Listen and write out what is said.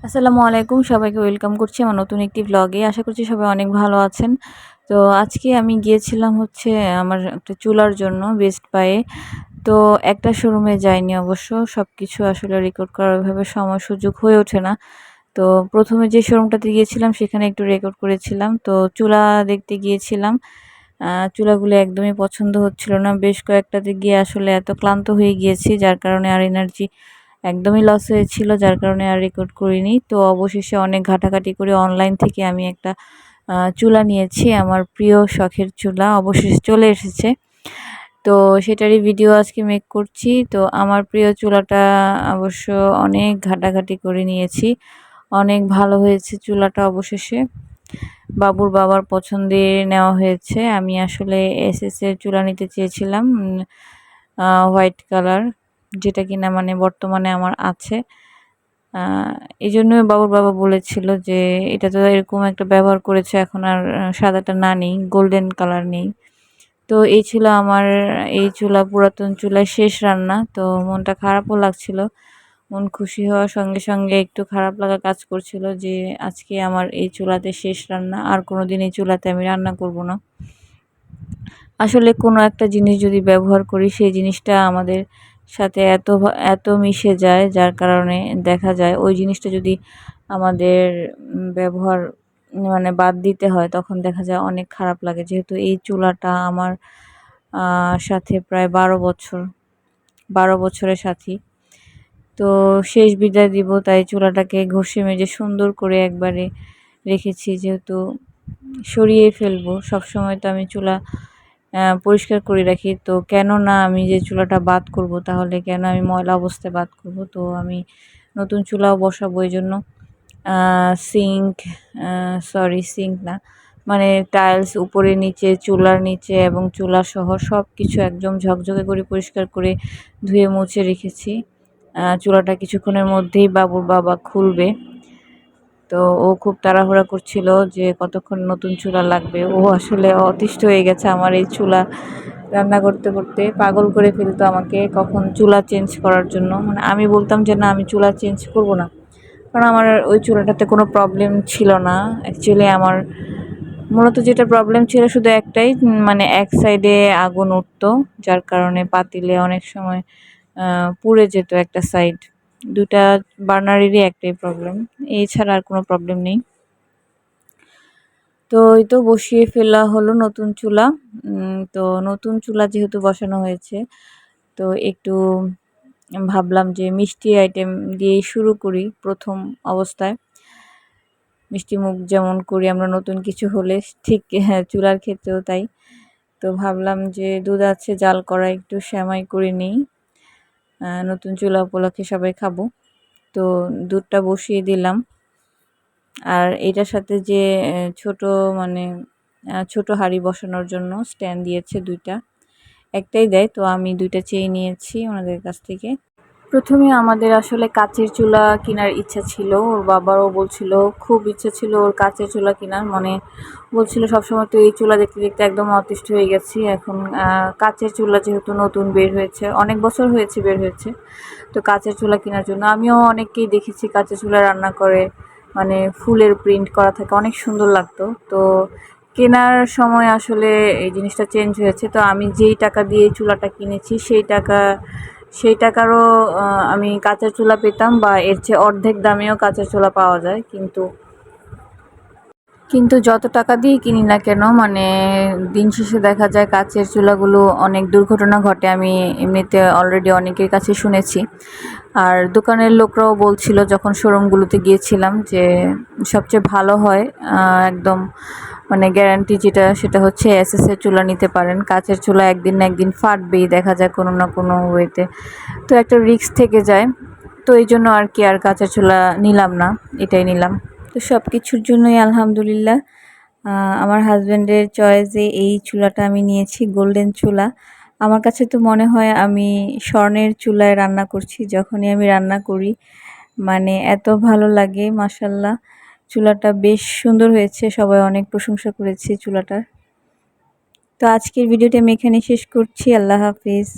আসসালামু আলাইকুম, সবাইকে ওয়েলকাম করছি আমার নতুন একটি ব্লগে। আশা করছি সবাই অনেক ভালো আছেন। তো আজকে আমি গিয়েছিলাম হচ্ছে আমার একটা চুলার জন্য বেস্ট বায়ে। তো একটা শোরুমে যাইনি অবশ্য, সবকিছু আসলে রেকর্ড করার ওইভাবে সময় সুযোগ হয়ে ওঠে না। তো প্রথমে যে শোরুমটাতে গিয়েছিলাম সেখানে একটু রেকর্ড করেছিলাম। তো চুলা দেখতে গিয়েছিলাম, চুলাগুলো একদমই পছন্দ হচ্ছিল না। বেশ কয়েকটাতে গিয়ে আসলে এত ক্লান্ত হয়ে গিয়েছি, যার কারণে আর এনার্জি একদমই লস হয়েছিল, যার কারণে আর রেকর্ড করিনি। তো অবশেষে অনেক ঘাটাঘাটি করে অনলাইন থেকে আমি একটা চুলা নিয়েছি, আমার প্রিয় শখের চুলা অবশেষে চলে এসেছে। তো সেটারই ভিডিও আজকে মেক করছি। তো আমার প্রিয় চুলাটা অবশ্য অনেক ঘাটাঘাটি করে নিয়েছি, অনেক ভালো হয়েছে চুলাটা। অবশেষে বাবুর বাবার পছন্দে নেওয়া হয়েছে। আমি আসলে এসএস এর চুলা নিতে চেয়েছিলাম, হোয়াইট কালার, যেটা কিনা মানে বর্তমানে আমার আছে। এই জন্যই বাবুর বাবা বলেছিল যে এটা তো এরকম একটা ব্যবহার করেছে, এখন আর সাদাটা না নেই, গোল্ডেন কালার নেই। তো এই ছিল আমার এই চুলা, পুরাতন চুলায় শেষ রান্না। তো মনটা খারাপও লাগছিল, মন খুশি হওয়ার সঙ্গে সঙ্গে একটু খারাপ লাগা কাজ করছিল যে আজকে আমার এই চুলাতে শেষ রান্না, আর কোনোদিন এই চুলাতে আমি রান্না করব না। আসলে কোনো একটা জিনিস যদি ব্যবহার করি, সেই জিনিসটা আমাদের সাথে এত মিশে যায়, যার কারণে দেখা যায় ওই জিনিসটা যদি আমাদের ব্যবহার মানে বাদ দিতে হয়, তখন দেখা যায় অনেক খারাপ লাগে। যেহেতু এই চুলাটা আমার সাথে প্রায় 12 বছর, 12 বছরের সাথী। তো শেষ বিদায় দিব, তাই চুলাটাকে ঘষে মেজে সুন্দর করে একবারে রেখেছি, যেহেতু সরিয়ে ফেলবো। সবসময় তো আমি চুলা পরিষ্কার করে রাখি, তো কেন না আমি যে চুলাটা বাদ করব, তাহলে কেন আমি ময়লা অবস্থায় বাদ করব। তো আমি নতুন চুলাও বসাবো, এই জন্য সিঙ্ক, সিঙ্ক না, মানে টাইলস উপরে নিচে, চুলার নিচে এবং চুলা সহ সব কিছু একদম ঝকঝকে করে পরিষ্কার করে ধুয়ে মুছে রেখেছি। চুলাটা কিছুক্ষণের মধ্যেই বাবুর বাবা খুলবে। তো ও খুব তাড়াহুড়া করছিল যে কতক্ষণ নতুন চুলা লাগবে। ও আসলে অতিষ্ঠ হয়ে গেছে আমার এই চুলা রান্না করতে করতে, পাগল করে ফেলতো আমাকে কখন চুলা চেঞ্জ করার জন্য। মানে আমি বলতাম যে না, আমি চুলা চেঞ্জ করব না, কারণ আমার ওই চুলাটাতে কোনো প্রবলেম ছিল না। অ্যাকচুয়ালি আমার মূলত যেটা প্রবলেম ছিল শুধু একটাই, মানে এক সাইডে আগুন উঠতো, যার কারণে পাতিলে অনেক সময় পুড়ে যেত একটা সাইড। দুটা বার্নারেরই একটাই প্রবলেম, এছাড়া আর কোনো প্রবলেম নেই। তো এই তো বসিয়ে ফেলা হলো নতুন চুলা। তো নতুন চুলা যেহেতু বসানো হয়েছে, তো একটু ভাবলাম যে মিষ্টি আইটেম দিয়ে শুরু করি প্রথম অবস্থায়। মিষ্টি মুখ যেমন করি আমরা নতুন কিছু হলে, ঠিক হ্যাঁ, চুলার ক্ষেত্রেও তাই। তো ভাবলাম যে দুধ আছে জাল করা, একটু সেমাই করে নিই, নতুন চুলা উপলক্ষে সবাই খাবো। তো দুধটা বসিয়ে দিলাম। আর এটার সাথে যে ছোট মানে ছোট হাঁড়ি বসানোর জন্য স্ট্যান্ড দিয়েছে দুইটা, একটাই দেয়, তো আমি দুইটা চেয়ে নিয়েছি ওনাদের কাছ থেকে। প্রথমে আমাদের আসলে কাচের চুলা কেনার ইচ্ছা ছিল, ওর বাবারও বলছিল, খুব ইচ্ছা ছিল ওর কাচের চুলা কেনার, মানে বলছিল সবসময় তো এই চুলা দেখতে দেখতে একদম অতিষ্ঠ হয়ে গেছি। এখন কাচের চুলা যেহেতু নতুন বের হয়েছে, অনেক বছর হয়েছে বের হয়েছে, তো কাচের চুলা কেনার জন্য। আমিও অনেককেই দেখেছি কাচের চুলা রান্না করে, মানে ফুলের প্রিন্ট করা থাকে, অনেক সুন্দর লাগতো। তো কেনার সময় আসলে এই জিনিসটা চেঞ্জ হয়েছে। তো আমি যেই টাকা দিয়ে চুলাটা কিনেছি, সেই টাকারও আমি কাঁচের চুলা পেতাম, বা এর চেয়ে অর্ধেক দামেও কাঁচের চুলা পাওয়া যায়। কিন্তু যত টাকা দিয়ে কিনি না কেন, মানে দিন শেষে দেখা যায় কাচের চুলাগুলো অনেক দুর্ঘটনা ঘটে। আমি এমনিতে অলরেডি অনেকের কাছে শুনেছি, আর দোকানের লোকরাও বলছিল যখন শোরুমগুলোতে গিয়েছিলাম যে সবচেয়ে ভালো হয় একদম, মানে গ্যারান্টি যেটা, সেটা হচ্ছে এসএস এর চুলা নিতে পারেন। কাচের চুলা একদিন না একদিন ফাটবেই দেখা যায় কোনো না কোনো ওয়েতে, তো একটা রিস্ক থেকে যায়। তো এই জন্য আর কি আর কাঁচা চুলা নিলাম না, এটাই নিলাম। তো সব কিছুর জন্যই আলহামদুলিল্লাহ আমার হাজব্যান্ডের চয়েসে এই চুলাটা আমি নিয়েছি, গোল্ডেন চুলা। আমার কাছে তো মনে হয় আমি স্বর্ণের চুলায় রান্না করছি যখনই আমি রান্না করি, মানে এত ভালো লাগে মাশাল্লাহ। চুলাটা বেশ সুন্দর হয়েছে, সবাই অনেক প্রশংসা করেছে চুলাটার। তো আজকের ভিডিওটা আমি এখানে শেষ করছি। আল্লাহ হাফিজ।